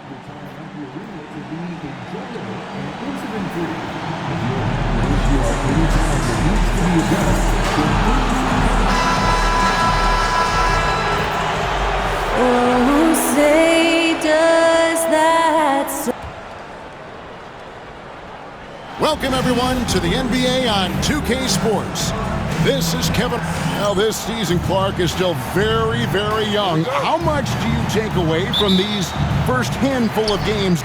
Oh, say does that so. Welcome, everyone, to the NBA on 2K Sports. This is Kevin. Now, this season, Clark is still very, very young. How much do you take away from these first handful of games?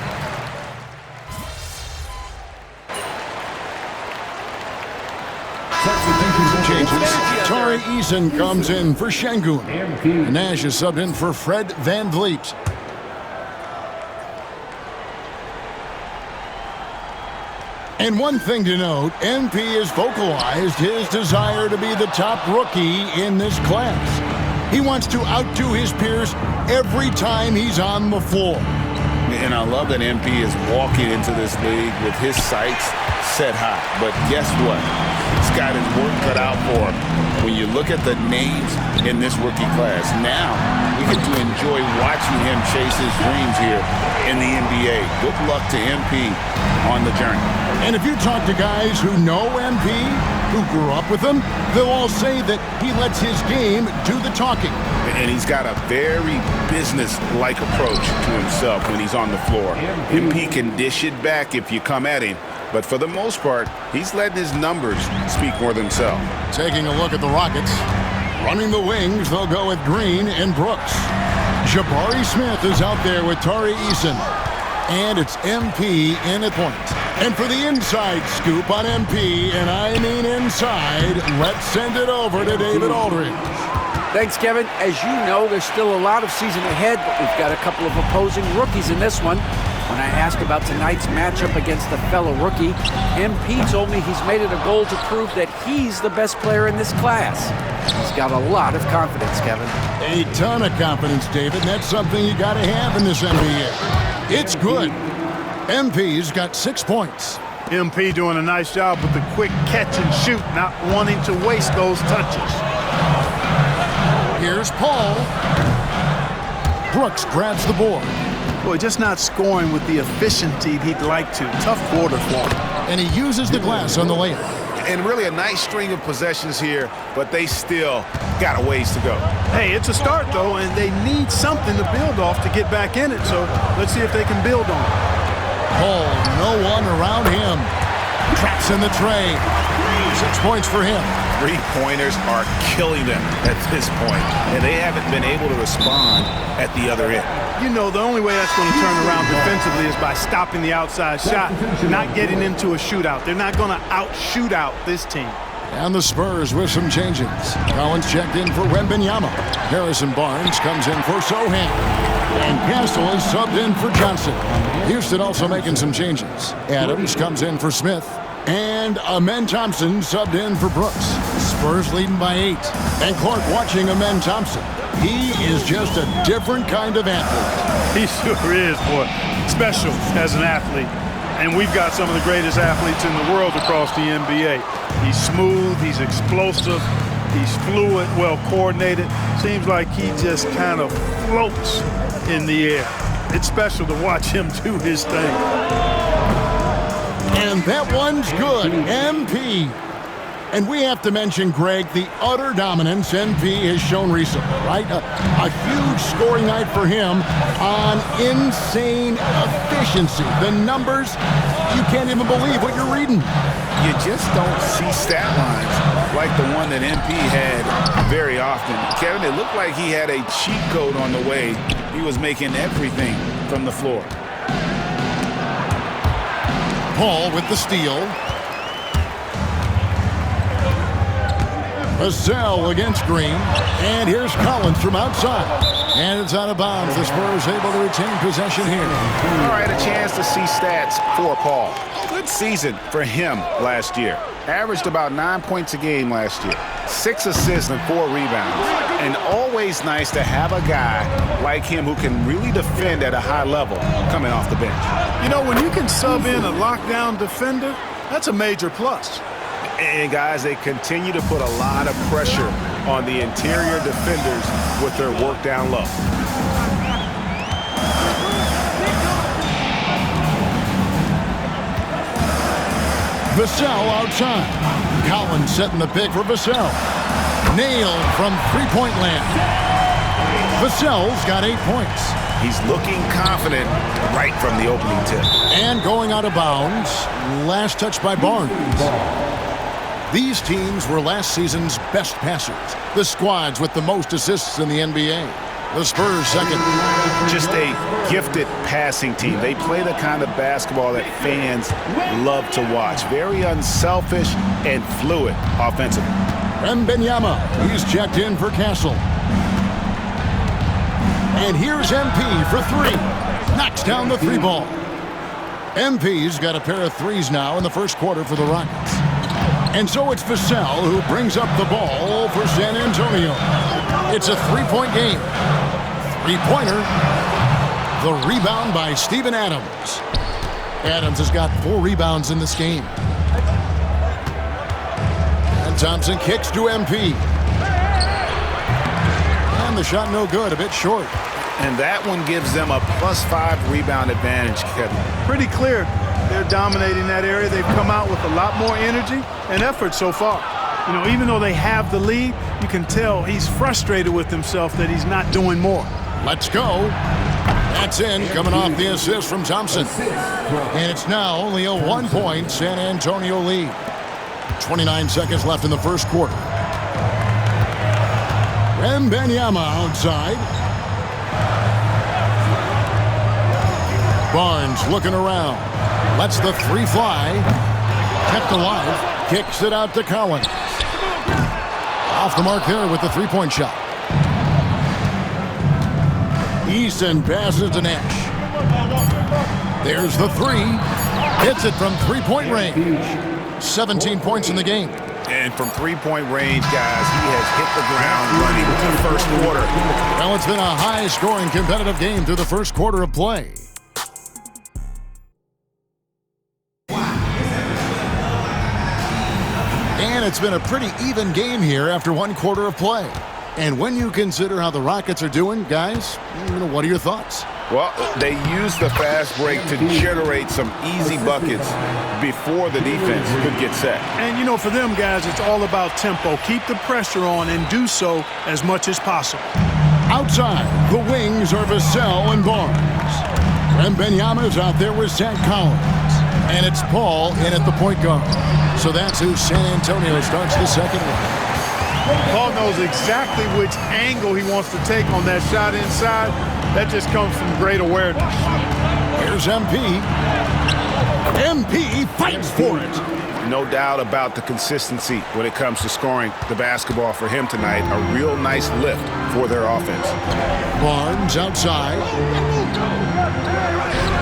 Changes. Tari Eason comes in for Şengün. Nash is subbed in for Fred VanVleet. And one thing to note, MP has vocalized his desire to be the top rookie in this class. He wants to outdo his peers every time he's on the floor. And I love that MP is walking into this league with his sights set high. But guess what? He's got his work cut out for him. When you look at the names in this rookie class, now we get to enjoy watching him chase his dreams here in the NBA. Good luck to MP on the journey. And if you talk to guys who know MP, who grew up with him, they'll all say that he lets his game do the talking. And he's got a very business-like approach to himself when he's on the floor. MP can dish it back if you come at him, but for the most part, he's letting his numbers speak for themselves. Taking a look at the Rockets. Running the wings, they'll go with Green and Brooks. Jabari Smith is out there with Tari Eason. And it's MP in at point. And for the inside scoop on MP, and I mean inside, let's send it over to David Aldridge. Thanks, Kevin. As you know, there's still a lot of season ahead, but we've got a couple of opposing rookies in this one. When I asked about tonight's matchup against a fellow rookie, MP told me he's made it a goal to prove that he's the best player in this class. He's got a lot of confidence, Kevin. A ton of confidence, David, and that's something you got to have in this NBA. It's good. MP's got 6 points. MP doing a nice job with the quick catch and shoot, not wanting to waste those touches. Here's Paul. Brooks grabs the board. Boy, just not scoring with the efficiency he'd like to. Tough quarter for him. And he uses the glass on the layup. And really a nice string of possessions here, but they still got a ways to go. Hey, it's a start, though, and they need something to build off to get back in it, so let's see if they can build on it. Paul, no one around him. Traps in the tray. 6 points for him. Three-pointers are killing them at this point, and they haven't been able to respond at the other end. You know, the only way that's going to turn around defensively is by stopping the outside shot, not getting into a shootout. They're not going to out-shoot out this team. And the Spurs with some changes. Collins checked in for Wembanyama. Harrison Barnes comes in for Sohan. And Castle is subbed in for Johnson. Houston also making some changes. Adams comes in for Smith. And Amen Thompson subbed in for Brooks. Spurs leading by 8. And Clark watching Amen Thompson. He is just a different kind of athlete. He sure is, boy. Special as an athlete. And we've got some of the greatest athletes in the world across the NBA. He's smooth, he's explosive, he's fluid, well coordinated. Seems like he just kind of floats in the air. It's special to watch him do his thing. And that one's good. MP. And we have to mention, Greg, the utter dominance MP has shown recently, right? A huge scoring night for him on insane efficiency. The numbers, you can't even believe what you're reading. You just don't see stat lines like the one that MP had very often. Kevin, it looked like he had a cheat code on the way. He was making everything from the floor. Paul with the steal. Vassell against Green. And here's Collins from outside. And it's out of bounds. The Spurs able to retain possession here. All right, a chance to see stats for Paul. Good season for him last year. Averaged about 9 points a game last year. 6 assists and 4 rebounds. And always nice to have a guy like him who can really defend at a high level coming off the bench. You know, when you can sub in a lockdown defender, that's a major plus. And guys, they continue to put a lot of pressure on the interior defenders with their work down low. Vassell outside. Collins setting the pick for Vassell. Nailed from three-point land. Vassell's got 8 points. He's looking confident right from the opening tip. And going out of bounds. Last touch by Barnes. These teams were last season's best passers. The squads with the most assists in the NBA. The Spurs second. Just a gifted passing team. They play the kind of basketball that fans love to watch. Very unselfish and fluid offensively. Wembanyama, he's checked in for Castle. And here's MP for three. Knocks down the three ball. MP's got a pair of threes now in the first quarter for the Rockets. And so it's Vassell who brings up the ball for San Antonio. It's a three-point game. Three-pointer. The rebound by Steven Adams. Adams has got 4 rebounds in this game. And Thompson kicks to MP. And the shot no good, a bit short. And that one gives them a +5 rebound advantage, Kevin. Pretty clear. They're dominating that area. They've come out with a lot more energy and effort so far. You know, even though they have the lead, you can tell he's frustrated with himself that he's not doing more. Let's go. That's in, coming off the assist from Thompson. And it's now only a 1-point San Antonio lead. 29 seconds left in the first quarter. Wembanyama outside. Barnes looking around. Lets the three fly. Kept alive. Kicks it out to Collins. Off the mark there with the three-point shot. Eason passes to Nash. There's the three. Hits it from three-point range. 17 points in the game. And from three-point range, guys, he has hit the ground running with the first quarter. Well, it's been a high-scoring competitive game through the first quarter of play. And it's been a pretty even game here after one quarter of play. And when you consider how the Rockets are doing, guys, what are your thoughts? Well, they used the fast break to generate some easy buckets before the defense could get set. And, you know, for them guys, it's all about tempo. Keep the pressure on and do so as much as possible. Outside, the wings are Vassell and Barnes. Wembanyama's out there with Zach Collins. And it's Paul in at the point guard. So that's who San Antonio starts the second one. Paul knows exactly which angle he wants to take on that shot inside. That just comes from great awareness. Here's MP. MP fights for it. No doubt about the consistency when it comes to scoring the basketball for him tonight. A real nice lift for their offense. Barnes outside.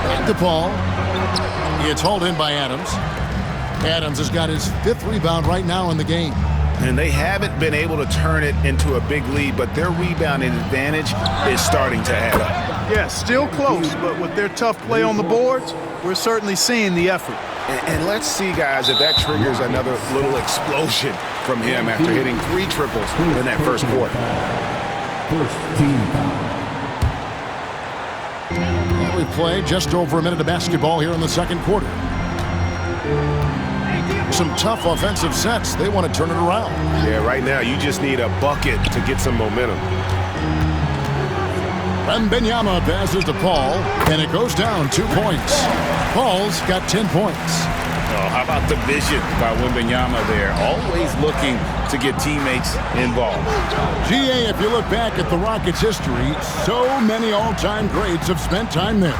Back to Paul. It's hauled in by Adams. Adams has got his 5th rebound right now in the game. And they haven't been able to turn it into a big lead, but their rebounding advantage is starting to add up. Yeah, still close, but with their tough play on the boards, we're certainly seeing the effort. And let's see, guys, if that triggers another little explosion from him after hitting 3 triples in that first quarter. Well, we've played just over a minute of basketball here in the second quarter. Some tough offensive sets. They want to turn it around. Yeah, right now you just need a bucket to get some momentum. Wembanyama passes to Paul, and it goes down 2 points. Paul's got 10 points. Oh, how about the vision by Wembanyama there? Always looking to get teammates involved. GA, if you look back at the Rockets' history, so many all-time greats have spent time there.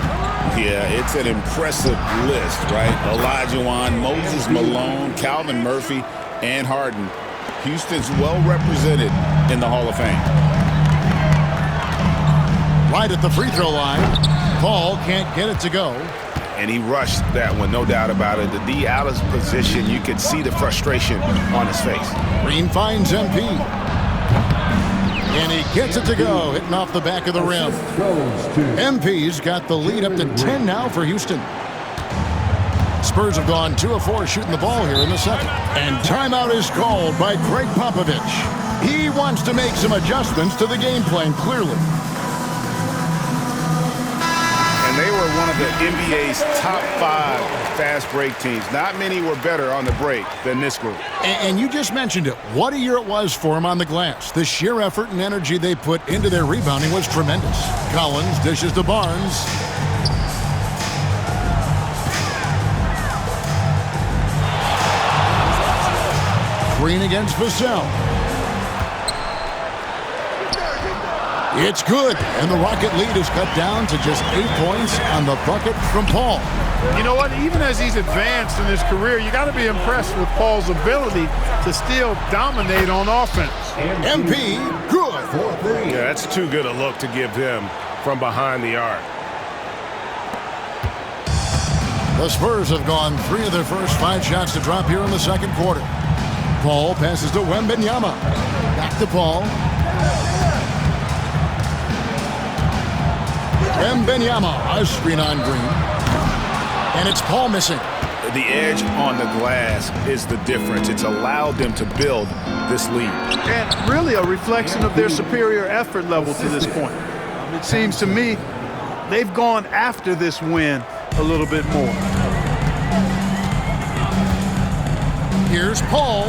Yeah, it's an impressive list, right? Olajuwon, Moses Malone, Calvin Murphy, and Harden. Houston's well represented in the Hall of Fame. Right at the free throw line. Paul can't get it to go. And he rushed that one, no doubt about it. The D out of position, you could see the frustration on his face. Green finds MP. And he gets it to go, hitting off the back of the rim. MP's got the lead up to 10 now for Houston. Spurs have gone 2 of 4 shooting the ball here in the second. And timeout is called by Greg Popovich. He wants to make some adjustments to the game plan, clearly. And they were one of the NBA's top 5 fast break teams. Not many were better on the break than this group. And you just mentioned it. What a year it was for him on the glass. The sheer effort and energy they put into their rebounding was tremendous. Collins dishes to Barnes. Green against Vassell. It's good, and the Rocket lead is cut down to just 8 points on the bucket from Paul. You know what? Even as he's advanced in his career, you got to be impressed with Paul's ability to still dominate on offense. MP, good. Yeah, that's too good a look to give him from behind the arc. The Spurs have gone 3 of their first 5 shots to drop here in the second quarter. Paul passes to Wembanyama. Back to Paul. Wembanyama, a screen on Green. And it's Paul missing. The edge on the glass is the difference. It's allowed them to build this lead. And really a reflection of their superior effort level to this point. It seems to me they've gone after this win a little bit more. Here's Paul.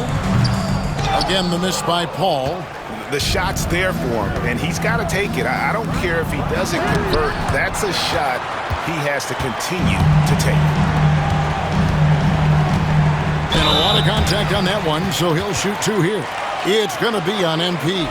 Again, the miss by Paul. The shot's there for him, and he's got to take it. I don't care if he doesn't convert. That's a shot he has to continue to take. And a lot of contact on that one, so he'll shoot 2 here. It's going to be on MP.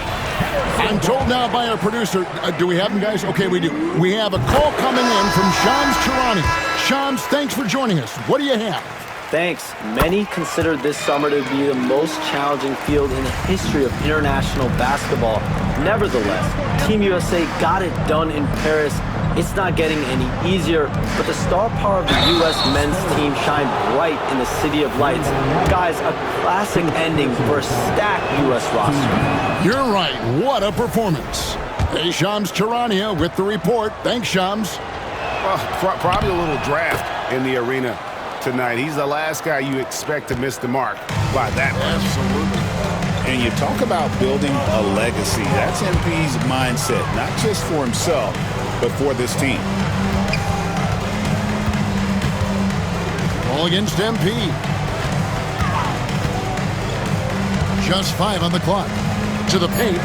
I'm told now by our producer, do we have him, guys? Okay, we do. We have a call coming in from Shams Charania. Shams, thanks for joining us. What do you have? Thanks. Many consider this summer to be the most challenging field in the history of international basketball. Nevertheless, Team USA got it done in Paris. It's not getting any easier, but the star power of the U.S. men's team shined bright in the City of Lights. Guys, a classic ending for a stacked U.S. roster. You're right. What a performance. Hey, Shams Charania with the report. Thanks, Shams. Well, probably a little draft in the arena tonight. He's the last guy you expect to miss the mark by that much. Absolutely. And you talk about building a legacy. That's MP's mindset, not just for himself, but for this team. Ball against MP. Just 5 on the clock. To the paint.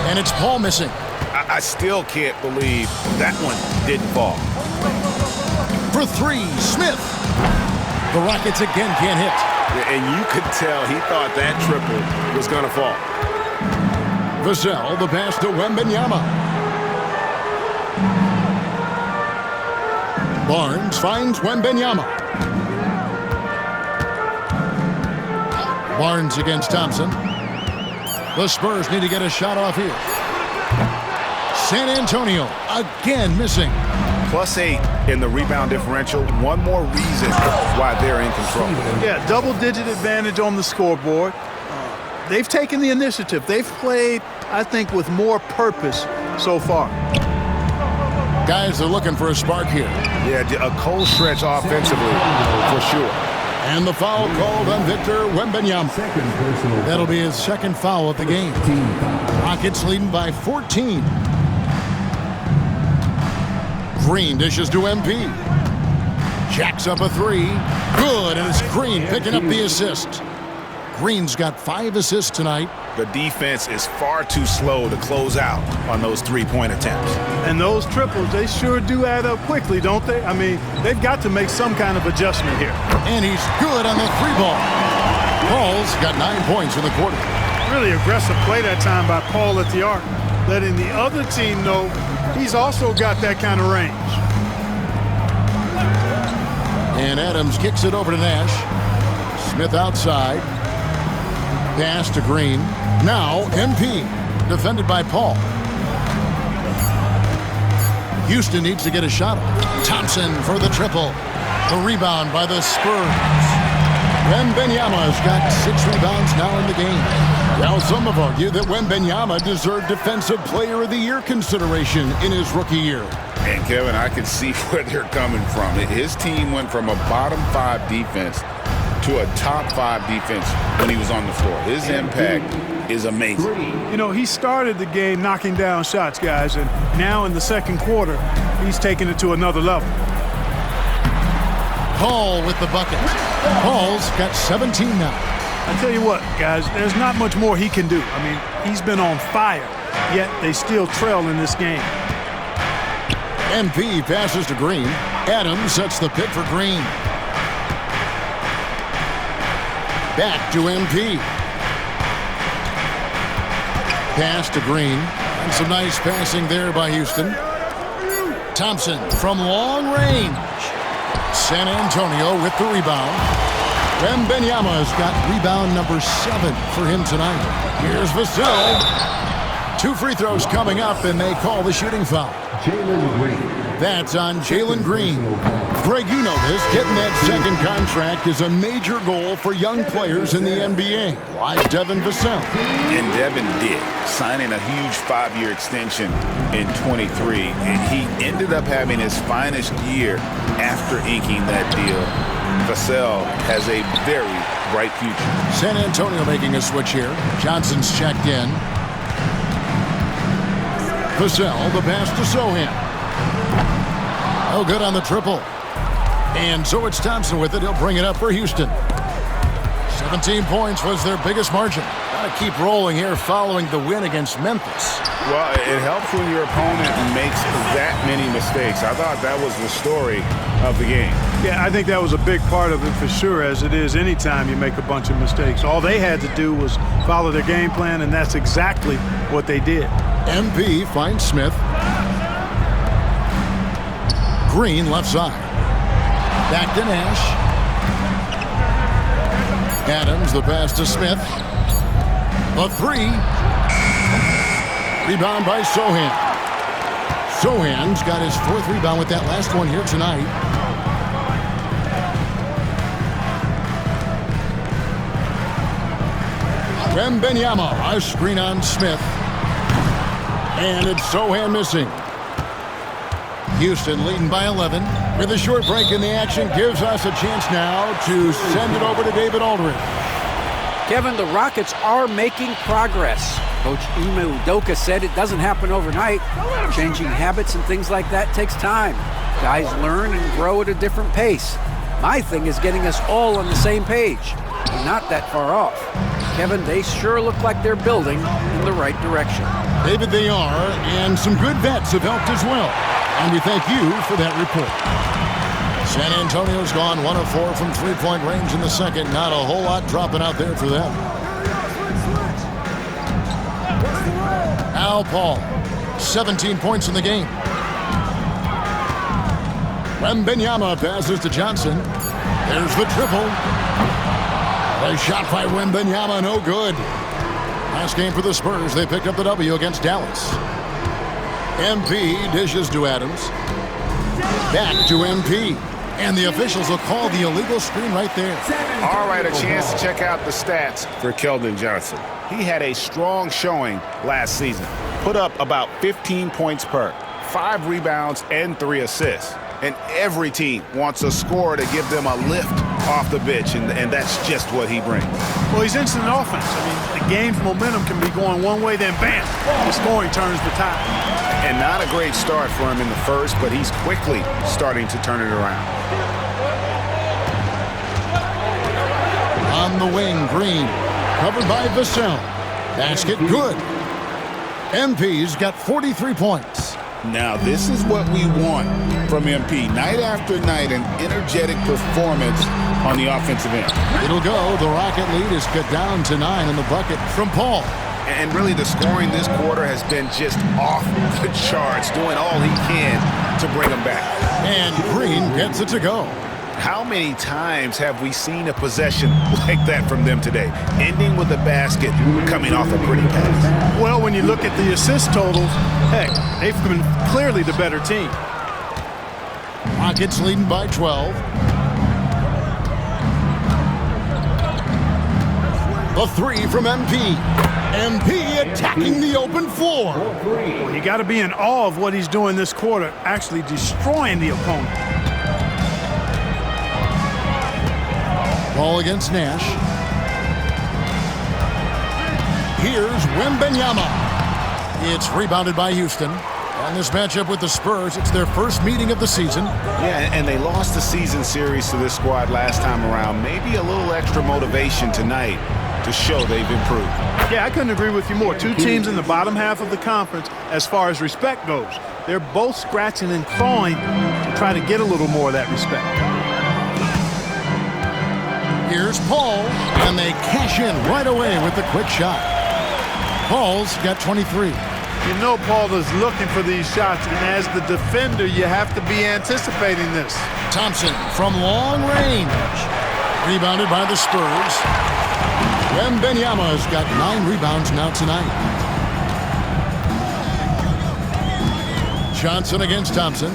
And it's Paul missing. I still can't believe that one didn't fall. For 3, Smith. The Rockets again can't hit. And you could tell he thought that triple was going to fall. Vassell, the pass to Wembanyama. Barnes finds Wembanyama. Barnes against Thompson. The Spurs need to get a shot off here. San Antonio again missing. +8 in the rebound differential. One more reason why they're in control. Yeah, double-digit advantage on the scoreboard. They've taken the initiative. They've played, I think, with more purpose so far. Guys are looking for a spark here. Yeah, a cold stretch offensively, for sure. And the foul called on Victor Wembanyama. That'll be his second foul of the game. Rockets leading by 14. Green dishes to MP. Jacks up a 3. Good, and it's Green picking up the assist. Green's got 5 assists tonight. The defense is far too slow to close out on those 3-point attempts. And those triples, they sure do add up quickly, don't they? I mean, they've got to make some kind of adjustment here. And he's good on the 3-ball. Paul's got 9 points in the quarter. Really aggressive play that time by Paul at the arc, letting the other team know he's also got that kind of range. And Adams kicks it over to Nash. Smith outside. Pass to Green. Now MP, defended by Paul. Houston needs to get a shot off. Thompson for the triple. The rebound by the Spurs. Wembanyama's got 6 rebounds now in the game. Now some have argued that Wembanyama deserved Defensive Player of the Year consideration in his rookie year. And Kevin, I can see where they're coming from. His team went from a bottom 5 defense to a top-5 defense when he was on the floor. His impact is amazing. You know, he started the game knocking down shots, guys, and now in the second quarter, he's taking it to another level. Paul with the bucket. Paul's got 17 now. I tell you what, guys, there's not much more he can do. I mean, he's been on fire, yet they still trail in this game. MP passes to Green. Adams sets the pick for Green. Back to MP. Pass to Green. And some nice passing there by Houston. Thompson from long range. San Antonio with the rebound. Wembanyama's got rebound number 7 for him tonight. Here's Vassell. 2 free throws coming up, and they call the shooting foul. That's on Jalen Green. Greg, you know this. Getting that second contract is a major goal for young players in the NBA. Like Devin Vassell. And Devin did, signing a huge 5-year extension in 23. And he ended up having his finest year after inking that deal. Vassell has a very bright future. San Antonio making a switch here. Johnson's checked in. Vassell, the pass to Sohan. Oh, good on the triple. And so it's Thompson with it. He'll bring it up for Houston. 17 points was their biggest margin. Got to keep rolling here following the win against Memphis. Well, it helps when your opponent makes that many mistakes. I thought that was the story of the game. Yeah, I think that was a big part of it for sure, as it is anytime you make a bunch of mistakes. All they had to do was follow their game plan, and that's exactly what they did. MP finds Smith. Green left side. Back to Nash. Adams, the pass to Smith. The 3. Rebound by Sohan. Sohan's got his 4th rebound with that last one here tonight. Wembanyama, a screen on Smith. And it's Sohan missing. Houston leading by 11. With a short break in the action, gives us a chance now to send it over to David Aldridge. Kevin, the Rockets are making progress. Coach Ime Udoka said it doesn't happen overnight. Changing habits and things like that takes time. Guys learn and grow at a different pace. My thing is getting us all on the same page. We're not that far off. Kevin, they sure look like they're building in the right direction. David, they are, and some good vets have helped as well. And we thank you for that report. San Antonio's gone 1 of 4 from three-point range in the second. Not a whole lot dropping out there for them. Al Paul, 17 points in the game. Wembanyama passes to Johnson. There's the triple. A shot by Wembanyama, no good. Last game for the Spurs, they picked up the W against Dallas. MP dishes to Adams. Back to MP. And the officials will call the illegal screen right there. All right, a chance to check out the stats for Keldon Johnson. He had a strong showing last season. Put up about 15 points per, 5 rebounds, and 3 assists. And every team wants a scorer to give them a lift off the bench, and that's just what he brings. Well, he's instant offense. I mean, the game's momentum can be going one way, then bam, the scoring turns the tide. And not a great start for him in the first, but he's quickly starting to turn it around. On the wing, Green, covered by Vassell. Basket good. MP's got 43 points. Now, this is what we want from MP. Night after night, an energetic performance on the offensive end. It'll go. The Rocket lead is cut down to 9 in the bucket from Paul. And really, the scoring this quarter has been just off the charts, doing all he can to bring them back. And Green gets it to go. How many times have we seen a possession like that from them today, ending with a basket coming off a pretty pass? Well, when you look at the assist totals, heck, they've been clearly the better team. Rockets leading by 12. The 3 from MP. MP attacking the open floor. Well, you got to be in awe of what he's doing this quarter, actually destroying the opponent. Ball against Nash. Here's Wembanyama. It's rebounded by Houston. On this matchup with the Spurs, it's their first meeting of the season. Yeah, and they lost the season series to this squad last time around. Maybe a little extra motivation tonight to show they've improved. Yeah, I couldn't agree with you more. Two teams in the bottom half of the conference as far as respect goes. They're both scratching and clawing to try to get a little more of that respect. Here's Paul, and they cash in right away with the quick shot. Paul's got 23. You know Paul is looking for these shots, and as the defender, you have to be anticipating this. Thompson from long range. Rebounded by the Spurs. Wembanyama's got 9 rebounds now tonight. Johnson against Thompson.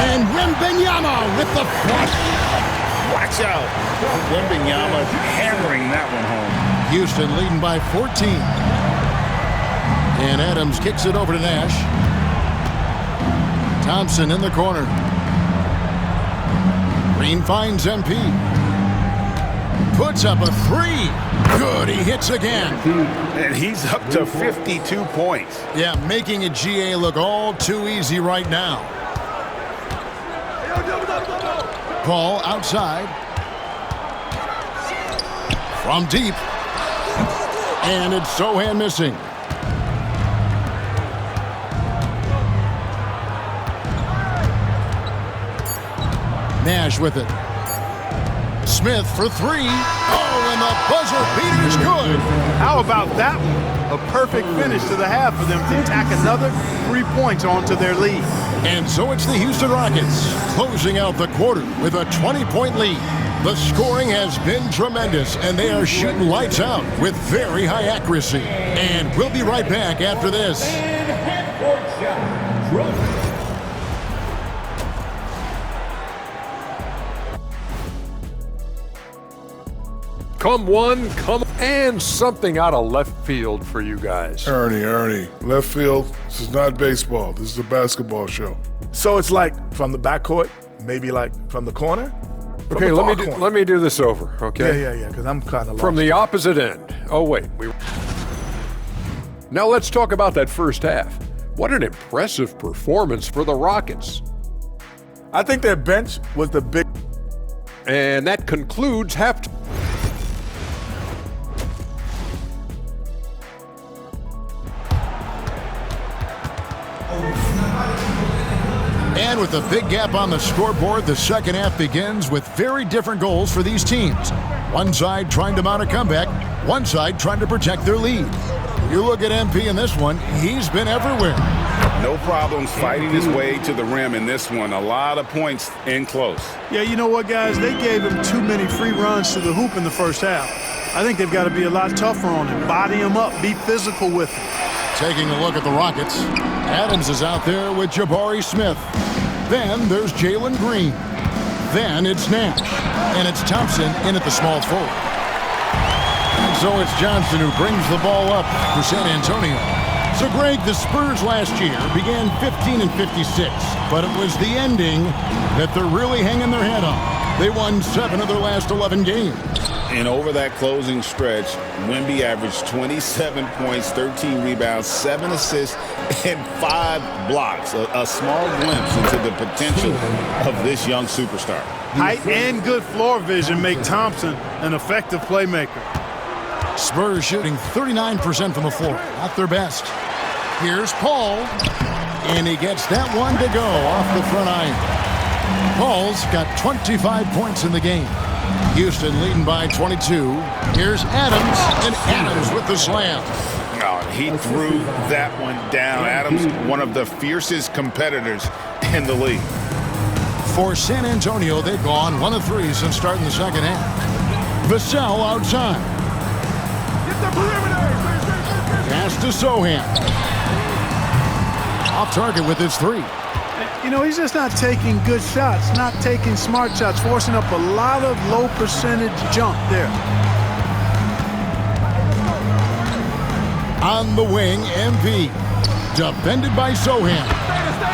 And Wembanyama with the flush. Watch out. Wembanyama hammering that one home. Houston leading by 14. And Adams kicks it over to Nash. Thompson in the corner. Green finds MP. Puts up a 3. Good, he hits again. And he's up to 52 points. Yeah, making a GA look all too easy right now. Paul outside. From deep. And it's Sohan missing. Nash with it. Smith for 3. Oh, and the buzzer beater's good. How about that one? A perfect finish to the half for them to tack another 3 points onto their lead. And so it's the Houston Rockets closing out the quarter with a 20-point lead. The scoring has been tremendous, and they are shooting lights out with very high accuracy. And we'll be right back after this. Come one, come, and something out of left field for you guys. Ernie, left field, this is not baseball. This is a basketball show. So it's like from the backcourt, maybe like from the corner? Okay, let me do this over, okay? Yeah, because I'm kind of lost. From the opposite end. Oh, wait. Now let's talk about that first half. What an impressive performance for the Rockets. I think their bench was the big... And that concludes halftime. And with a big gap on the scoreboard, the second half begins with very different goals for these teams. One side trying to mount a comeback, one side trying to protect their lead. You look at MP in this one, he's been everywhere. No problems fighting his way to the rim in this one. A lot of points in close. Yeah, you know what, guys? They gave him too many free runs to the hoop in the first half. I think they've got to be a lot tougher on him. Body him up, be physical with him. Taking a look at the Rockets, Adams is out there with Jabari Smith. Then there's Jalen Green. Then it's Nash. And it's Thompson in at the small forward. And so it's Johnson who brings the ball up for San Antonio. So, Greg, the Spurs last year began 15-56, but it was the ending that they're really hanging their head on. They won 7 of their last 11 games. And over that closing stretch, Wemby averaged 27 points, 13 rebounds, 7 assists, and 5 blocks. A small glimpse into the potential of this young superstar. Height and good floor vision make Thompson an effective playmaker. Spurs shooting 39% from the floor, not their best. Here's Paul, and he gets that one to go off the front iron. Paul's got 25 points in the game. Houston leading by 22. Here's Adams, and Adams with the slam. Oh, he threw that one down. Adams, one of the fiercest competitors in the league. For San Antonio, they've gone 1 of 3 since starting the second half. Vassell outside. Pass to Sohan. Off target with his 3. You know, he's just not taking good shots, not taking smart shots, forcing up a lot of low percentage jump there. On the wing, MP. Defended by Sohan.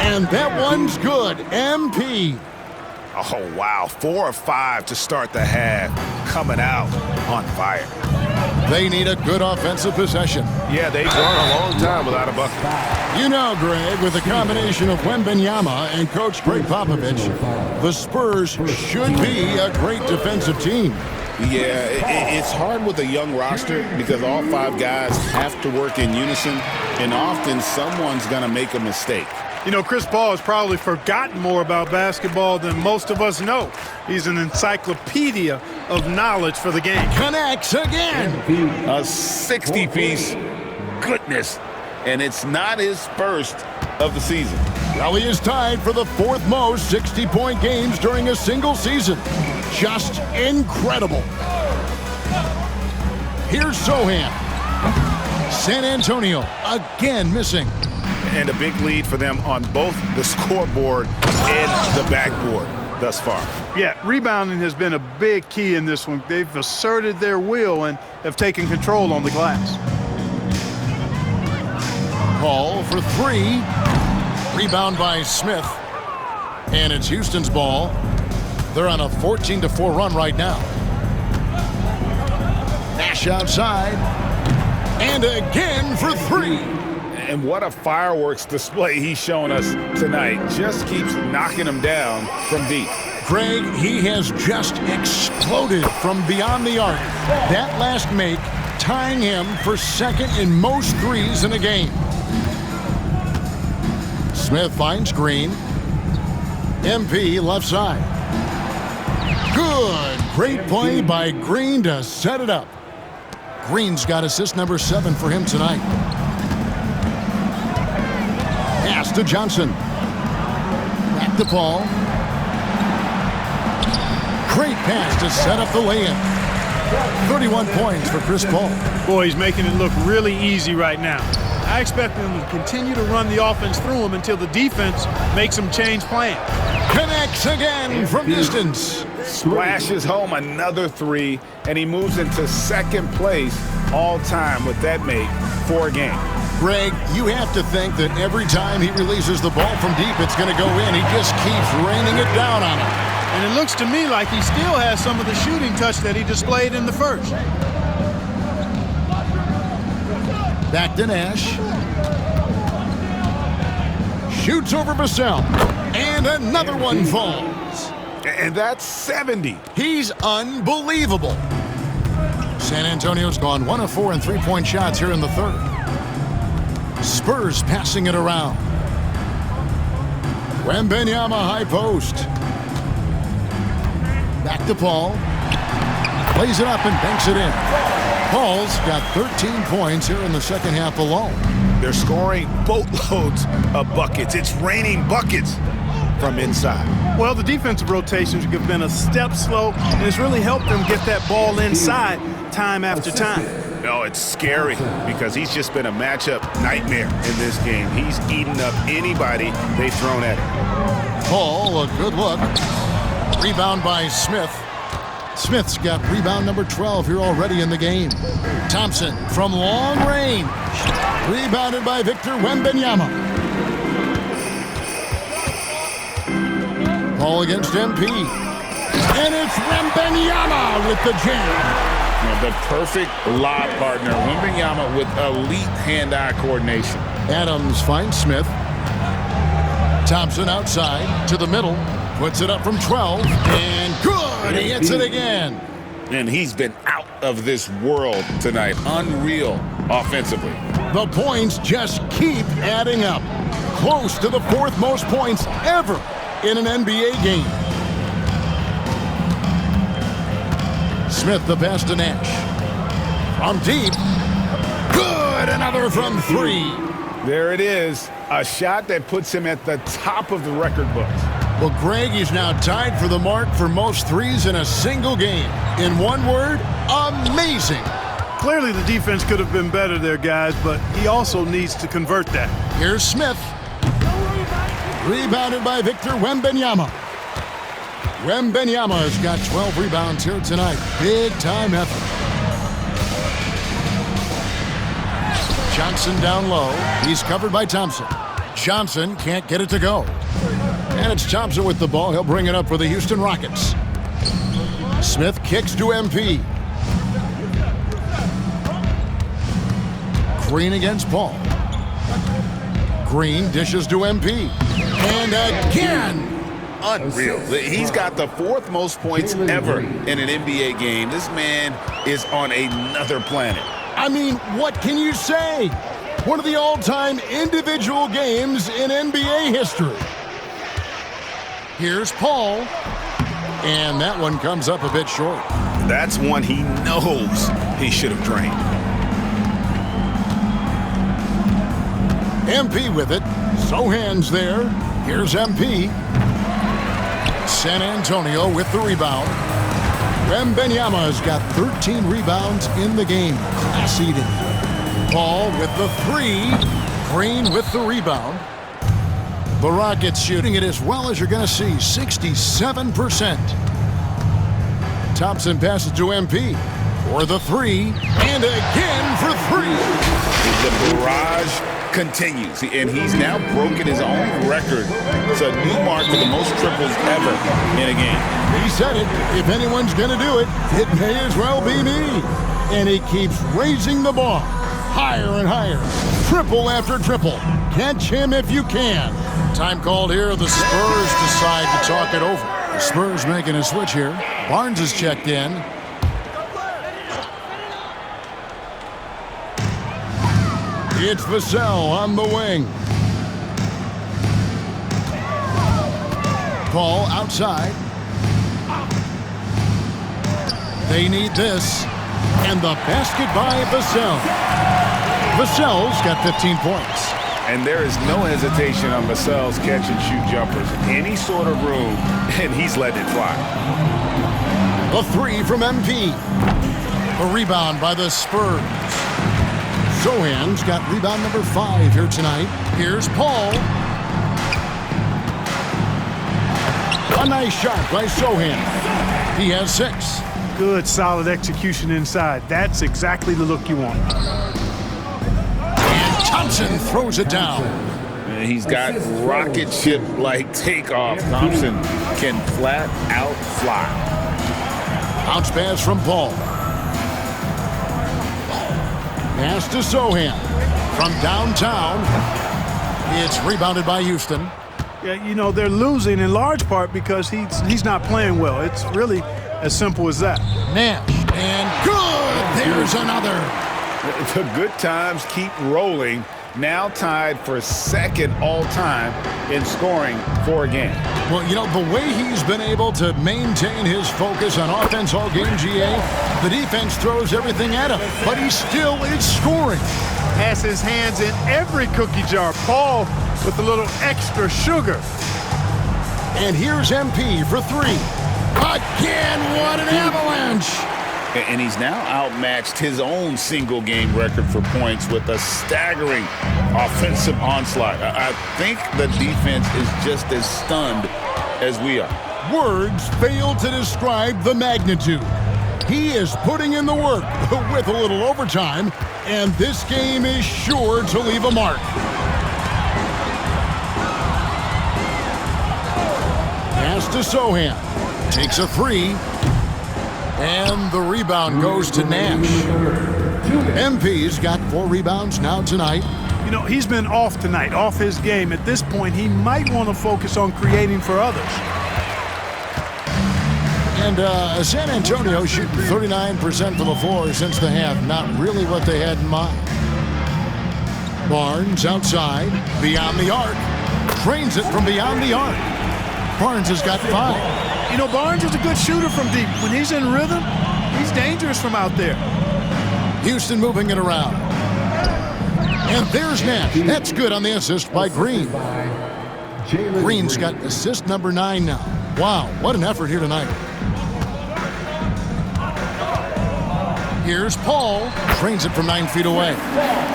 And that one's good. MP. Oh, wow. 4 of 5 to start the half. Coming out on fire. They need a good offensive possession. Yeah, they've gone a long time without a bucket. You know, Greg, with the combination of Wembanyama and Coach Greg Popovich, the Spurs should be a great defensive team. Yeah, it's hard with a young roster because all 5 guys have to work in unison, and often someone's going to make a mistake. You know, Chris Paul has probably forgotten more about basketball than most of us know. He's an encyclopedia of knowledge for the game. Connects again. A 60-piece goodness, and it's not his first of the season. Well, he is tied for the 4th most 60-point games during a single season. Just incredible. Here's Sohan. San Antonio again missing. And a big lead for them on both the scoreboard and the backboard thus far. Yeah, rebounding has been a big key in this one. They've asserted their will and have taken control on the glass. Paul for 3. Rebound by Smith. And it's Houston's ball. They're on a 14-4 run right now. Nash outside. And again for 3. And what a fireworks display he's showing us tonight. Just keeps knocking them down from deep. Greg, he has just exploded from beyond the arc. That last make tying him for 2nd in most threes in a game. Smith finds Green. MP left side. Good. Great play by Green to set it up. Green's got assist number 7 for him tonight. Pass to Johnson. Back to Paul. Great pass to set up the lay-in. 31 points for Chris Paul. Boy, he's making it look really easy right now. I expect them to continue to run the offense through him until the defense makes them change plan. Connects again from distance. Splashes home another 3, and he moves into 2nd place all time with that make for a game. Greg, you have to think that every time he releases the ball from deep, it's going to go in. He just keeps raining it down on him. And it looks to me like he still has some of the shooting touch that he displayed in the first. Back to Nash. Shoots over Vassell. And another one falls. And that's 70. He's unbelievable. San Antonio's gone 1 of 4 in 3-point shots here in the 3rd. Spurs passing it around. Wembanyama high post. Back to Paul. Plays it up and banks it in. Paul's got 13 points here in the 2nd half alone. They're scoring boatloads of buckets. It's raining buckets from inside. Well, the defensive rotations have been a step slow, and it's really helped them get that ball inside time after time. No, it's scary because he's just been a matchup nightmare in this game. He's eaten up anybody they've thrown at him. Paul, a good look. Rebound by Smith. Smith's got rebound number 12 here already in the game. Thompson from long range. Rebounded by Victor Wembanyama. Paul against MP. And it's Wembanyama with the jam. The perfect lob partner. Wembanyama with elite hand-eye coordination. Adams finds Smith. Thompson outside to the middle. Puts it up from 12. And good. He hits it again. And he's been out of this world tonight. Unreal offensively. The points just keep adding up. Close to the 4th most points ever in an NBA game. Smith the pass to Nash. From deep. Good. Another from 3. There it is. A shot that puts him at the top of the record books. Well, Greg, he's now tied for the mark for most threes in a single game. In one word, amazing. Clearly the defense could have been better there, guys, but he also needs to convert that. Here's Smith. Rebounded by Victor Wembanyama. Wembanyama has got 12 rebounds here tonight. Big time effort. Johnson down low. He's covered by Thompson. Johnson can't get it to go. And it's Thompson with the ball. He'll bring it up for the Houston Rockets. Smith kicks to MP. Green against Paul. Green dishes to MP. And again. Unreal. He's got the 4th most points ever in an NBA game. This man is on another planet. I mean, what can you say? One of the all-time individual games in NBA history. Here's Paul. And that one comes up a bit short. That's one he knows he should have drained. MP with it. Sohan's there. Here's MP. San Antonio with the rebound. Wembanyama's got 13 rebounds in the game. Class eating. Paul with the 3. Green with the rebound. The Rockets shooting it as well as you're going to see. 67%. Thompson passes to MP for the 3. And again for 3. The barrage continues, and he's now broken his own record. It's a new mark for the most triples ever in a game. He said it. If anyone's going to do it, it may as well be me. And he keeps raising the bar higher and higher. Triple after triple. Catch him if you can. Time called here. The Spurs decide to talk it over. The Spurs making a switch here. Barnes is checked in. It's Vassell on the wing. Paul outside. They need this. And the basket by Vassell. Vassell's got 15 points. And there is no hesitation on Vassell's catch-and-shoot jumpers. Any sort of room, and he's letting it fly. The 3 from MP. A rebound by the Spurs. Sohan's got rebound number 5 here tonight. Here's Paul. A nice shot by Sohan. He has 6. Good, solid execution inside. That's exactly the look you want. And Thompson throws it down. And he's got rocket ship-like takeoff. Thompson can flat out fly. Bounce pass from Paul. Pass to Sohan. From downtown. It's rebounded by Houston. Yeah, you know, they're losing in large part because he's not playing well. It's really as simple as that. Nash. And good! There's another. The good times keep rolling. Now tied for 2nd all-time in scoring for a game. Well, you know, the way he's been able to maintain his focus on offense all game, GA, the defense throws everything at him, but he still is scoring. Has his hands in every cookie jar. Paul with a little extra sugar. And here's MP for 3. Again, what an avalanche! And he's now outmatched his own single-game record for points with a staggering offensive onslaught. I think the defense is just as stunned as we are. Words fail to describe the magnitude. He is putting in the work with a little overtime, and this game is sure to leave a mark. Pass to Sohan. Takes a 3. And the rebound goes to Nash. MP's got 4 rebounds now tonight. You know, he's been off tonight, off his game. At this point, he might want to focus on creating for others. And San Antonio shooting 39% from the floor since the half. Not really what they had in mind. Barnes outside, beyond the arc. Trains it from beyond the arc. Barnes has got 5. You know, Barnes is a good shooter from deep. When he's in rhythm, he's dangerous from out there. Houston moving it around. And there's Nash. That's good on the assist by Green. Green's got assist number 9 now. Wow, what an effort here tonight. Here's Paul. Trains it from 9 feet away.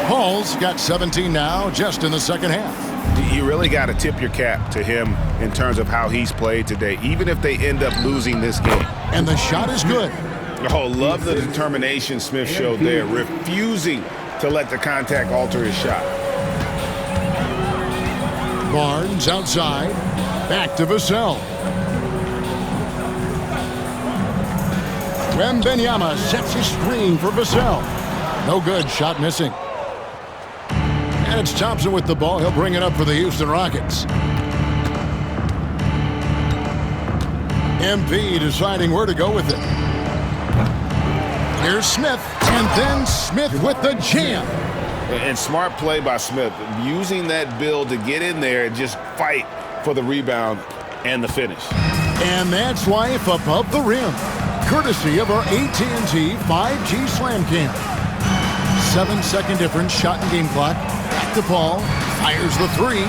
Paul's got 17 now, just in the second half. You really got to tip your cap to him in terms of how he's played today, even if they end up losing this game. And the shot is good. Oh, love the determination Smith showed there, refusing to let the contact alter his shot. Barnes outside. Back to Vassell. Wembanyama sets his screen for Vassell. No good. Shot missing. And it's Thompson with the ball. He'll bring it up for the Houston Rockets. MP deciding where to go with it. Here's Smith. And then Smith with the jam. And smart play by Smith, using that build to get in there and just fight for the rebound and the finish. And that's life above the rim, courtesy of our AT&T 5G Slam Cam. 7-second difference, shot and game clock. Back to Paul, fires the three.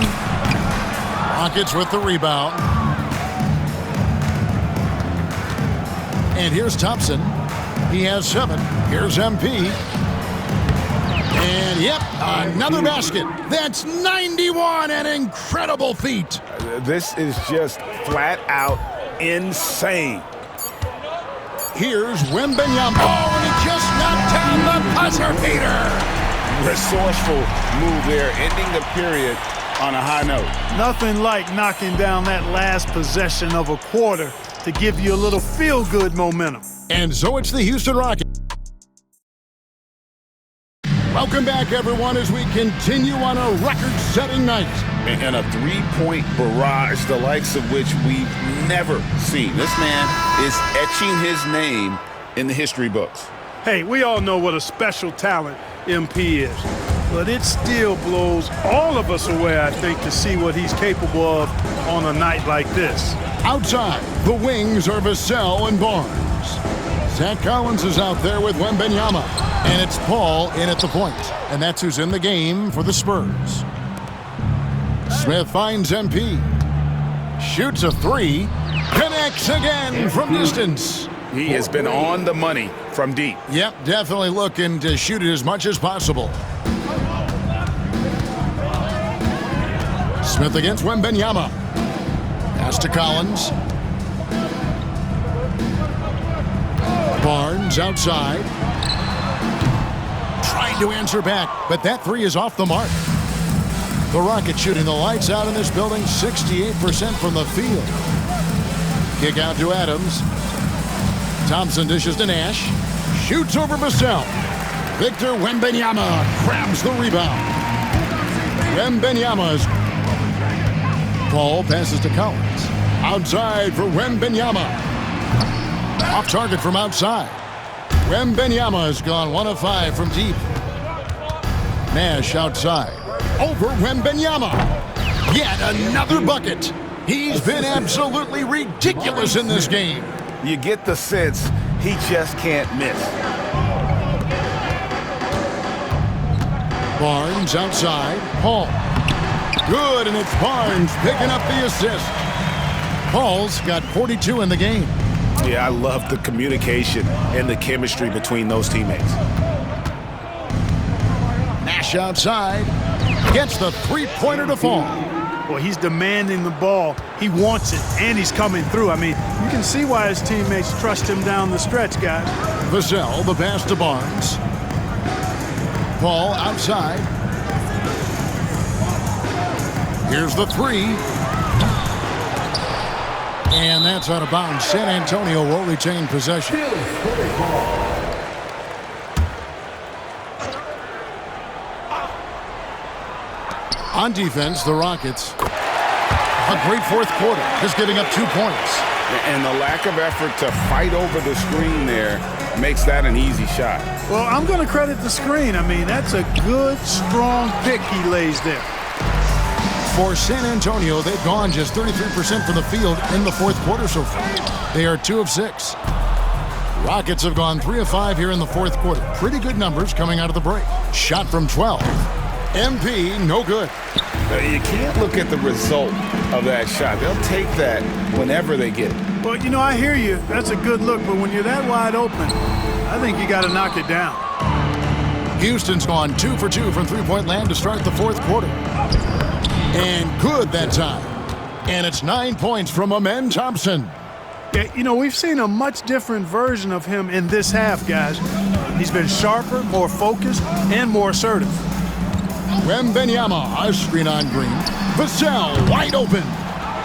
Rockets with the rebound. And here's Thompson. He has 7. Here's MP. And, yep, another basket. That's 91, an incredible feat. This is just flat out insane. Here's Wembanyama. Oh, and he just knocked down the buzzer beater. Resourceful move there, ending the period on a high note. Nothing like knocking down that last possession of a quarter to give you a little feel-good momentum. And so it's the Houston Rockets. Welcome back, everyone, as we continue on a record-setting night. And a three-point barrage, the likes of which we've never seen. This man is etching his name in the history books. Hey, we all know what a special talent MP is, but it still blows all of us away, I think, to see what he's capable of on a night like this. Outside, the wings are Vassell and Barnes. Zach Collins is out there with Wembanyama. And it's Paul in at the point. And that's who's in the game for the Spurs. Smith finds MP. Shoots a three. Connects again from distance. He has been on the money from deep. Yep, definitely looking to shoot it as much as possible. Smith against Wembanyama. Pass to Collins. Barnes outside. Trying to answer back, but that three is off the mark. The Rockets shooting the lights out in this building, 68% from the field. Kick out to Adams. Thompson dishes to Nash. Shoots over Vassell. Victor Wembanyama grabs the rebound. Wembanyama's. Paul passes to Collins. Outside for Wembanyama. Off target from outside. Wembanyama has gone 1 of 5 from deep. Nash outside. Over Wembanyama. Yet another bucket. He's been absolutely ridiculous in this game. You get the sense he just can't miss. Barnes outside. Paul. Good, and it's Barnes picking up the assist. Paul's got 42 in the game. Yeah, I love the communication and the chemistry between those teammates. Nash outside. Gets the three-pointer to fall. Well, he's demanding the ball. He wants it, and he's coming through. I mean, you can see why his teammates trust him down the stretch, guys. Vassell, the pass to Barnes. Paul outside. Here's the three. And that's out of bounds. San Antonio will retain possession. On defense, the Rockets. A great fourth quarter, just giving up 2 points. And the lack of effort to fight over the screen there makes that an easy shot. Well, I'm going to credit the screen. I mean, that's a good, strong pick he lays there. For San Antonio, they've gone just 33% from the field in the fourth quarter so far. They are 2 of 6. Rockets have gone 3 of 5 here in the fourth quarter. Pretty good numbers coming out of the break. Shot from 12. MP, no good. You can't look at the result of that shot. They'll take that whenever they get it. Well, you know, I hear you. That's a good look, but when you're that wide open, I think you got to knock it down. Houston's gone 2 for 2 from three-point land to start the fourth quarter. And good that time. And it's 9 points from Amen Thompson. Yeah, you know, we've seen a much different version of him in this half, guys. He's been sharper, more focused, and more assertive. Wembanyama, a screen on Green. Vassell wide open.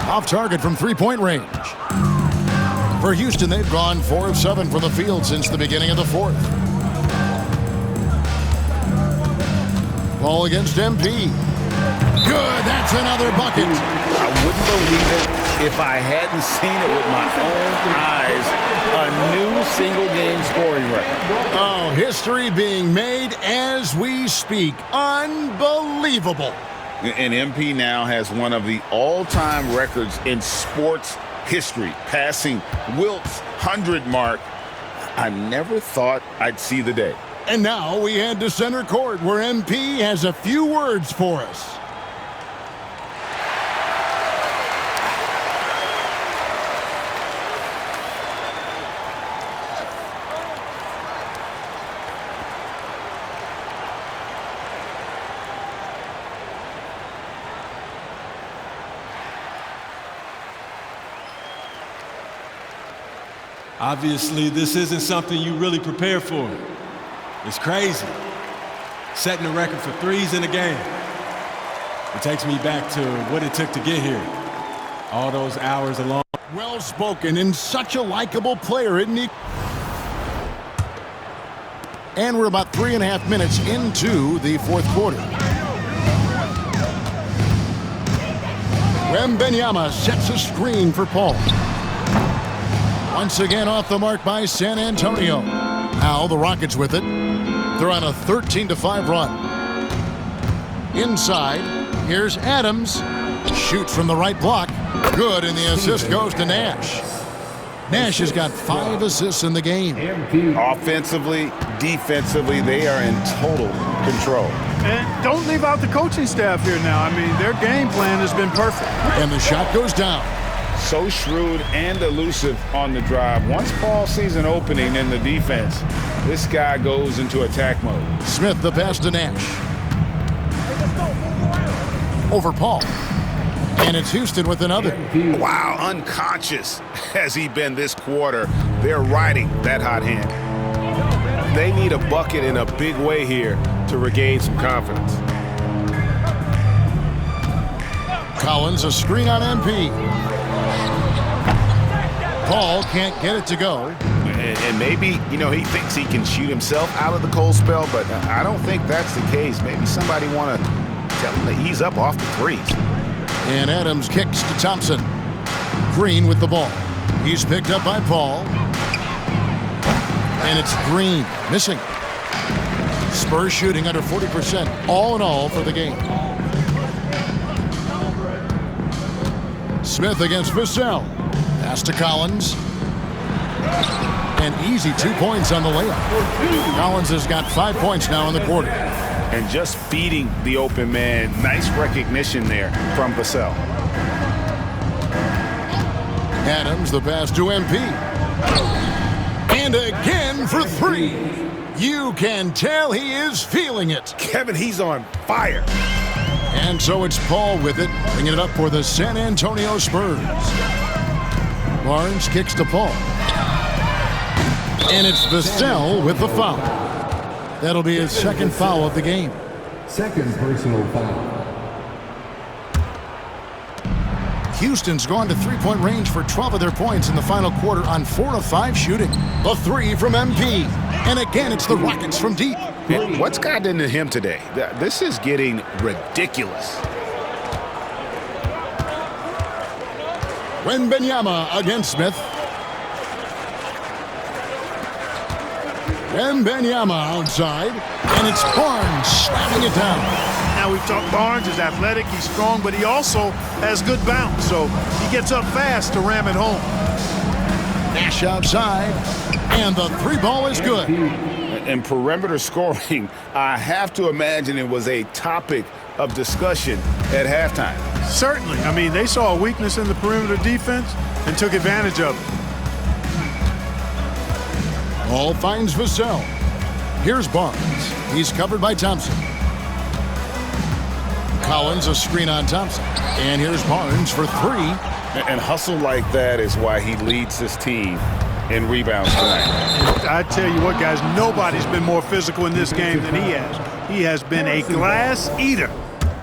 Off target from three-point range. For Houston, they've gone 4 of 7 from the field since the beginning of the fourth. Ball against MP. Good, that's another bucket. I wouldn't believe it if I hadn't seen it with my own eyes. A new single-game scoring record. Oh, history being made as we speak. Unbelievable. And MP now has one of the all-time records in sports history, passing Wilt's 100 mark. I never thought I'd see the day. And now we head to center court where MP has a few words for us. Obviously, this isn't something you really prepare for. It's crazy. Setting a record for threes in a game. It takes me back to what it took to get here. All those hours along. Well spoken and such a likable player, isn't he? And we're about 3.5 minutes into the fourth quarter. Wembanyama sets a screen for Paul. Once again off the mark by San Antonio. Now the Rockets with it. They're on a 13-5 run. Inside, here's Adams. Shoots from the right block. Good, and the assist goes to Nash. Nash has got 5 assists in the game. Offensively, defensively, they are in total control. And don't leave out the coaching staff here now. I mean, their game plan has been perfect. And the shot goes down. So shrewd and elusive on the drive. Once Paul sees an opening in the defense, this guy goes into attack mode. Smith the pass to Nash. Over Paul. And it's Houston with another. Wow, unconscious has he been this quarter. They're riding that hot hand. They need a bucket in a big way here to regain some confidence. Collins, a screen on MP. Paul can't get it to go. And maybe, he thinks he can shoot himself out of the cold spell, but I don't think that's the case. Maybe somebody want to tell him to ease up off the threes. And Adams kicks to Thompson. Green with the ball. He's picked up by Paul. And it's Green missing. Spurs shooting under 40% all in all for the game. Smith against Vassell. Pass to Collins. An easy 2 points on the layup. Collins has got 5 points now in the quarter. And just beating the open man. Nice recognition there from Vassell. Adams, the pass to MP. And again for 3. You can tell he is feeling it. Kevin, he's on fire. And so it's Paul with it, bringing it up for the San Antonio Spurs. Barnes kicks to Paul. And it's Vassell with the foul. That'll be his second foul of the game. Second personal foul. Houston's gone to three-point range for 12 of their points in the final quarter on 4 of 5 shooting. The 3 from MP. And again, it's the Rockets from deep. And what's gotten into him today? This is getting ridiculous. Wembanyama against Smith. Wembanyama outside. And it's Barnes slamming it down. Now we've talked Barnes is athletic, he's strong, but he also has good bounce. So he gets up fast to ram it home. Nash outside. And the 3 ball is good. And perimeter scoring, I have to imagine it was a topic of discussion at halftime. Certainly. I mean, they saw a weakness in the perimeter defense and took advantage of it. Ball finds Vassell. Here's Barnes. He's covered by Thompson. Collins, a screen on Thompson. And here's Barnes for 3. And hustle like that is why he leads his team in rebounds tonight. I tell you what, guys, nobody's been more physical in this game than he has. He has been a glass eater.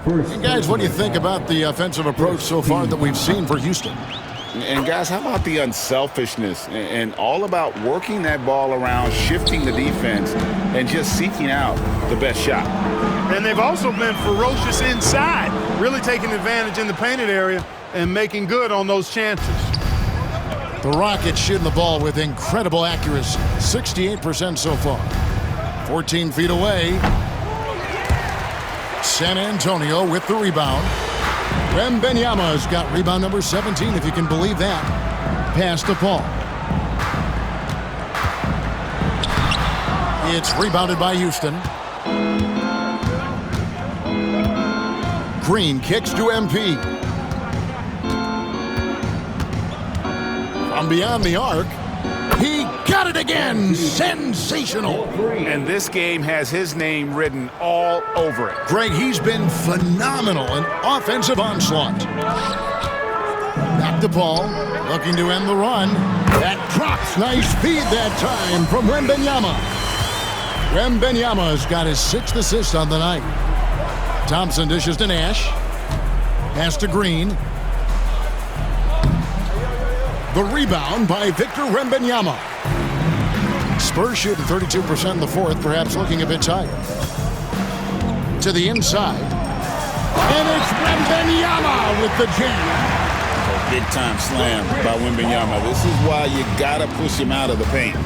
And guys, what do you think about the offensive approach so far that we've seen for Houston? And guys, how about the unselfishness and all about working that ball around, shifting the defense, and just seeking out the best shot. And they've also been ferocious inside, really taking advantage in the painted area and making good on those chances. The Rockets shooting the ball with incredible accuracy, 68% so far. 14 feet away. San Antonio with the rebound. Wembanyama's got rebound number 17, if you can believe that. Pass to Paul. It's rebounded by Houston. Green kicks to MP. From beyond the arc, he got it again. Sensational. And this game has his name written all over it. Greg, he's been phenomenal in offensive onslaught. Back to Paul, looking to end the run. That drops. Nice feed that time from Wembanyama. Wembanyama's got his 6th assist on the night. Thompson dishes to Nash. Pass to Green. The rebound by Victor Wembanyama. Spurs shooting 32% in the fourth, perhaps looking a bit tired. To the inside. And it's Wembanyama with the jam. Big time slam by Wembanyama. This is why you gotta push him out of the paint.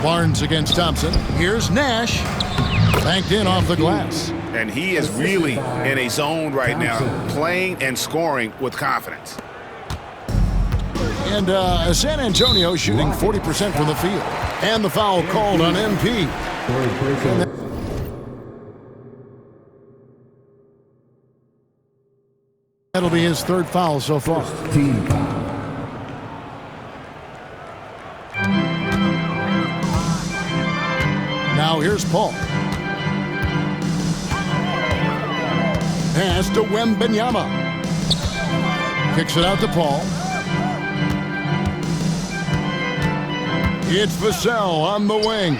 Barnes against Thompson. Here's Nash. Banked in off the glass. And he is really in a zone right now, playing and scoring with confidence. And San Antonio shooting 40% from the field. And the foul called on MP. That'll be his 3rd foul so far. Team foul. Now here's Paul. Pass to Wembanyama. Kicks it out to Paul. It's Vassell on the wing.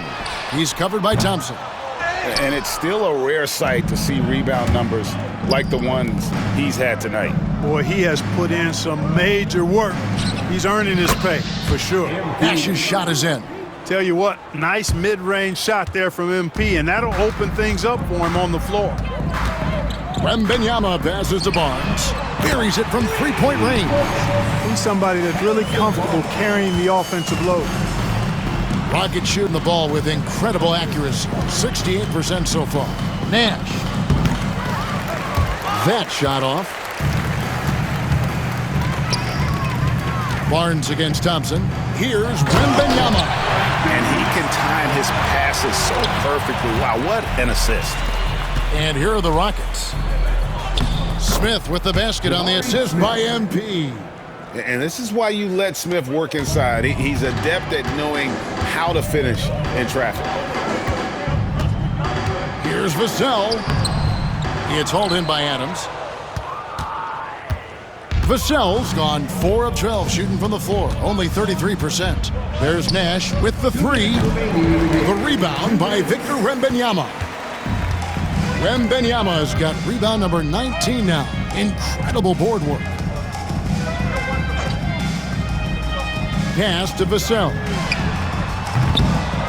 He's covered by Thompson. And it's still a rare sight to see rebound numbers like the ones he's had tonight. Boy, he has put in some major work. He's earning his pay, for sure. Nash's shot is in. Tell you what, nice mid-range shot there from MP, and that'll open things up for him on the floor. Wembanyama passes to Barnes. Carries it from 3-point range. He's somebody that's really comfortable carrying the offensive load. Rockets shooting the ball with incredible accuracy. 68% so far. Nash. That shot off. Barnes against Thompson. Here's Wembanyama. And he can time his passes so perfectly. Wow, what an assist. And here are the Rockets. Smith with the basket on the assist by MP. And this is why you let Smith work inside. He's adept at knowing how to finish in traffic. Here's Vassell. It's hauled in by Adams. Vassell's gone 4 of 12 shooting from the floor, only 33%. There's Nash with the 3. The rebound by Victor Wembanyama. Wembanyama's got rebound number 19 now. Incredible board work. Pass to Vassell.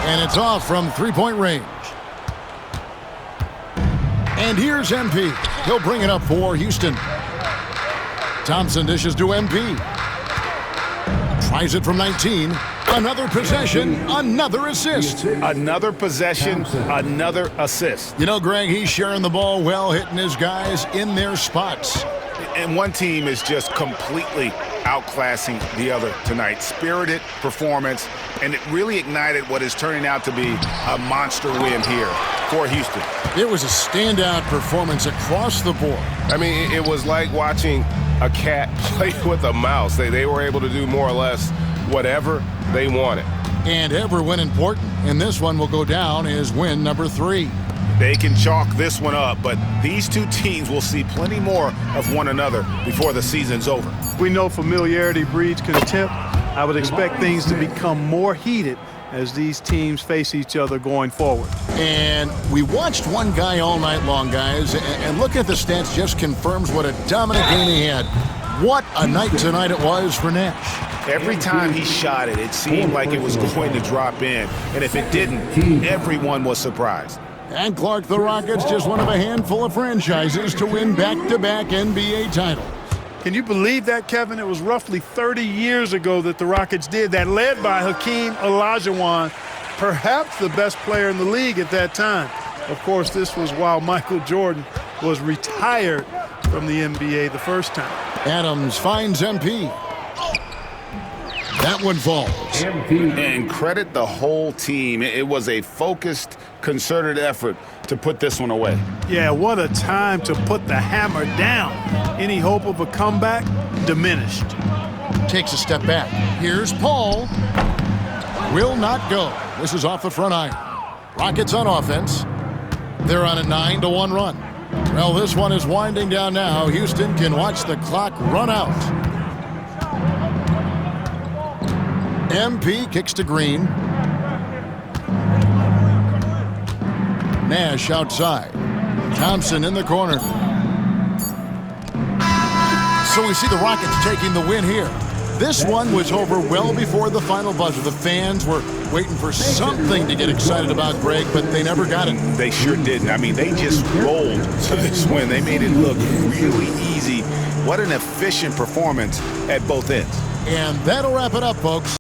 And it's off from 3-point range. And here's MP. He'll bring it up for Houston. Thompson dishes to MP. Tries it from 19. Another possession, another assist. Another possession, another assist. You know, Greg, he's sharing the ball well, hitting his guys in their spots. And one team is just completely outclassing the other tonight. Spirited performance, and it really ignited what is turning out to be a monster win here for Houston. It was a standout performance across the board. I mean, it was like watching a cat play with a mouse. They were able to do more or less whatever they wanted. And ever when important, and this one will go down as win number 3. They can chalk this one up, but these two teams will see plenty more of one another before the season's over. We know familiarity breeds contempt. I would expect things to become more heated as these teams face each other going forward. And we watched one guy all night long, guys, and look at the stats just confirms what a dominant game he had. What a night tonight it was for Nash. Every time he shot it, it seemed like it was going to drop in. And if it didn't, everyone was surprised. And Clark, the Rockets, just one of a handful of franchises to win back-to-back NBA titles. Can you believe that, Kevin? It was roughly 30 years ago that the Rockets did that, led by Hakeem Olajuwon, perhaps the best player in the league at that time. Of course, this was while Michael Jordan was retired from the NBA the first time. Adams finds MP. That one falls. And credit the whole team. It was a focused, concerted effort to put this one away. Yeah, what a time to put the hammer down. Any hope of a comeback diminished. Takes a step back. Here's Paul. Will not go. This is off the front iron. Rockets on offense. They're on a 9-1 run. Well, this one is winding down now. Houston can watch the clock run out. MP kicks to Green. Nash outside. Thompson in the corner. So we see the Rockets taking the win here. This one was over well before the final buzzer. The fans were waiting for something to get excited about, Greg, but they never got it. They sure didn't. I mean, they just rolled to this win. They made it look really easy. What an efficient performance at both ends. And that'll wrap it up, folks.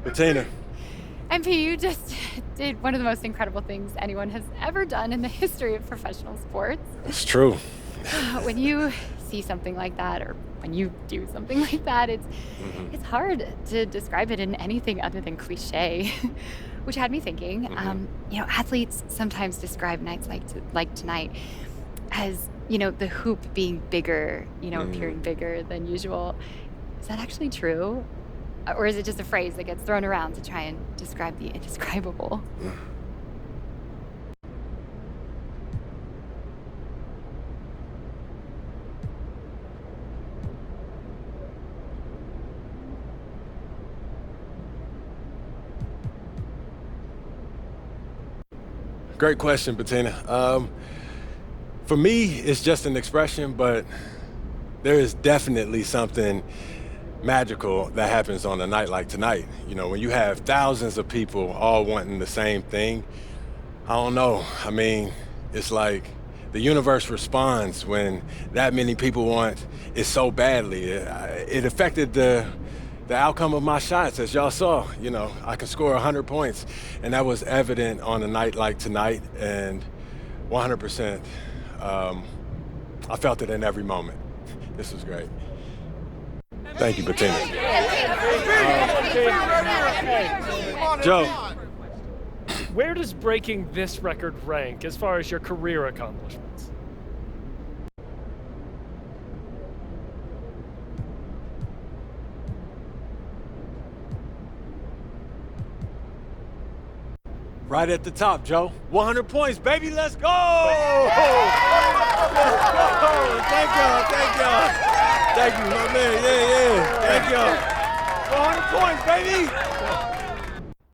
Bettina. MP, you just did one of the most incredible things anyone has ever done in the history of professional sports. It's true. When you see something like that, or when you do something like that, it's hard to describe it in anything other than cliche, which had me thinking. Athletes sometimes describe nights like tonight as, the hoop being bigger, appearing bigger than usual. Is that actually true? Or is it just a phrase that gets thrown around to try and describe the indescribable? Great question, Bettina. For me, it's just an expression, but there is definitely something magical that happens on a night like tonight. When you have thousands of people all wanting the same thing, I don't know. I mean, it's like the universe responds when that many people want it so badly. It affected the outcome of my shots, as y'all saw. I could score 100 points, and that was evident on a night like tonight, and 100%. I felt it in every moment. This was great. Thank you, Bettina. Joe. Where does breaking this record rank as far as your career accomplishments? Right at the top, Joe. 100 points, baby. Let's go! Let's go! Thank y'all. Thank you, my man. Yeah. Thank y'all. 100 points, baby.